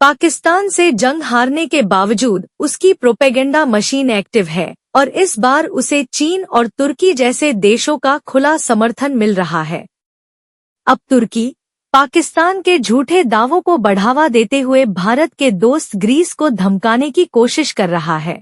पाकिस्तान से जंग हारने के बावजूद उसकी प्रोपेगेंडा मशीन एक्टिव है और इस बार उसे चीन और तुर्की जैसे देशों का खुला समर्थन मिल रहा है। अब तुर्की पाकिस्तान के झूठे दावों को बढ़ावा देते हुए भारत के दोस्त ग्रीस को धमकाने की कोशिश कर रहा है।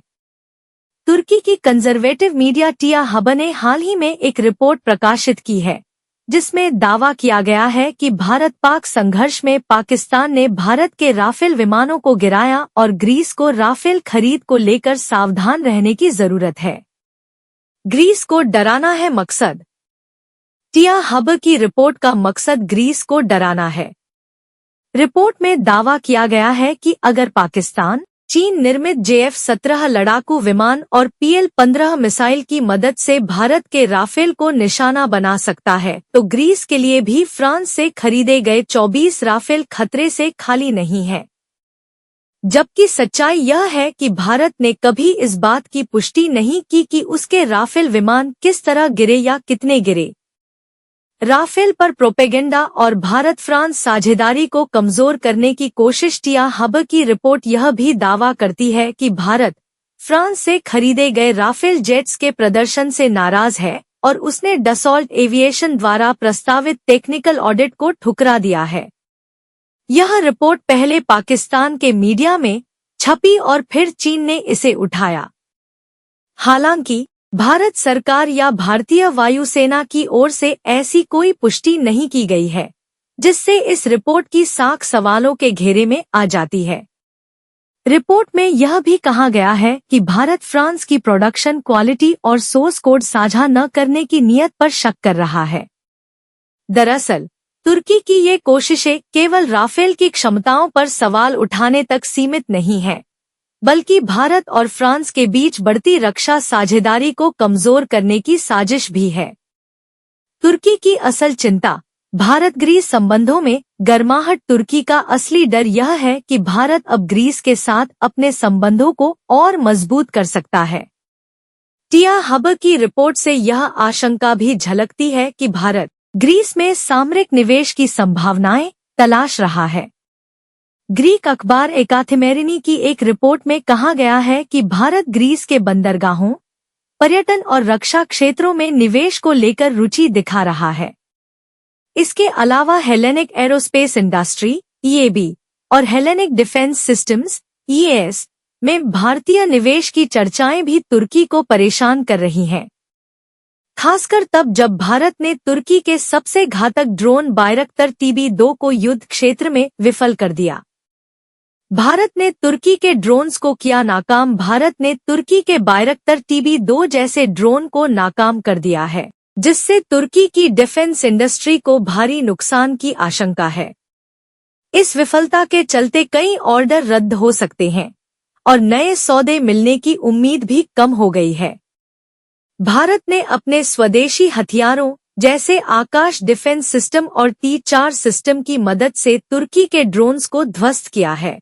तुर्की की कंजर्वेटिव मीडिया टिया हबर ने हाल ही में एक रिपोर्ट प्रकाशित की है जिसमें दावा किया गया है कि भारत पाक संघर्ष में पाकिस्तान ने भारत के राफेल विमानों को गिराया और ग्रीस को राफेल खरीद को लेकर सावधान रहने की जरूरत है। ग्रीस को डराना है मकसद। टिया हबर की रिपोर्ट का मकसद ग्रीस को डराना है। रिपोर्ट में दावा किया गया है कि अगर पाकिस्तान चीन निर्मित JF-17 लड़ाकू विमान और PL-15 मिसाइल की मदद से भारत के राफेल को निशाना बना सकता है तो ग्रीस के लिए भी फ्रांस से खरीदे गए 24 राफेल खतरे से खाली नहीं है। जबकि सच्चाई यह है कि भारत ने कभी इस बात की पुष्टि नहीं की कि उसके राफेल विमान किस तरह गिरे या कितने गिरे। राफेल पर प्रोपेगेंडा और भारत फ्रांस साझेदारी को कमजोर करने की कोशिश। टिया हबर की रिपोर्ट यह भी दावा करती है कि भारत फ्रांस से खरीदे गए राफेल जेट्स के प्रदर्शन से नाराज है और उसने डसॉल्ट एविएशन द्वारा प्रस्तावित टेक्निकल ऑडिट को ठुकरा दिया है। यह रिपोर्ट पहले पाकिस्तान के मीडिया में छपी और फिर चीन ने इसे उठाया। हालांकि भारत सरकार या भारतीय वायुसेना की ओर से ऐसी कोई पुष्टि नहीं की गई है, जिससे इस रिपोर्ट की साख सवालों के घेरे में आ जाती है। रिपोर्ट में यह भी कहा गया है कि भारत फ्रांस की प्रोडक्शन क्वालिटी और सोर्स कोड साझा न करने की नीयत पर शक कर रहा है। दरअसल तुर्की की ये कोशिशें केवल राफेल की क्षमताओं पर सवाल उठाने तक सीमित नहीं है, बल्कि भारत और फ्रांस के बीच बढ़ती रक्षा साझेदारी को कमजोर करने की साजिश भी है। तुर्की की असल चिंता भारत ग्रीस संबंधों में गर्माहट। तुर्की का असली डर यह है कि भारत अब ग्रीस के साथ अपने संबंधों को और मजबूत कर सकता है। टिया हबर की रिपोर्ट से यह आशंका भी झलकती है कि भारत ग्रीस में सामरिक निवेश की संभावनाएं तलाश रहा है। ग्रीक अखबार एकाथेमेरिनी की एक रिपोर्ट में कहा गया है कि भारत ग्रीस के बंदरगाहों, पर्यटन और रक्षा क्षेत्रों में निवेश को लेकर रुचि दिखा रहा है। इसके अलावा हेलेनिक एरोस्पेस इंडस्ट्री EAB और हेलेनिक डिफेंस सिस्टम्स EAS में भारतीय निवेश की चर्चाएं भी तुर्की को परेशान कर रही हैं। खासकर तब जब भारत ने तुर्की के सबसे घातक ड्रोन बायरक्तर TB2 को युद्ध क्षेत्र में विफल कर दिया। भारत ने तुर्की के ड्रोन्स को किया नाकाम। भारत ने तुर्की के बायरक्तर TB2 जैसे ड्रोन को नाकाम कर दिया है, जिससे तुर्की की डिफेंस इंडस्ट्री को भारी नुकसान की आशंका है। इस विफलता के चलते कई ऑर्डर रद्द हो सकते हैं और नए सौदे मिलने की उम्मीद भी कम हो गई है। भारत ने अपने स्वदेशी हथियारों जैसे आकाश डिफेंस सिस्टम और T-4 सिस्टम की मदद से तुर्की के ड्रोन्स को ध्वस्त किया है।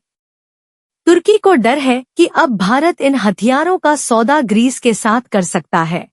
तुर्की को डर है कि अब भारत इन हथियारों का सौदा ग्रीस के साथ कर सकता है।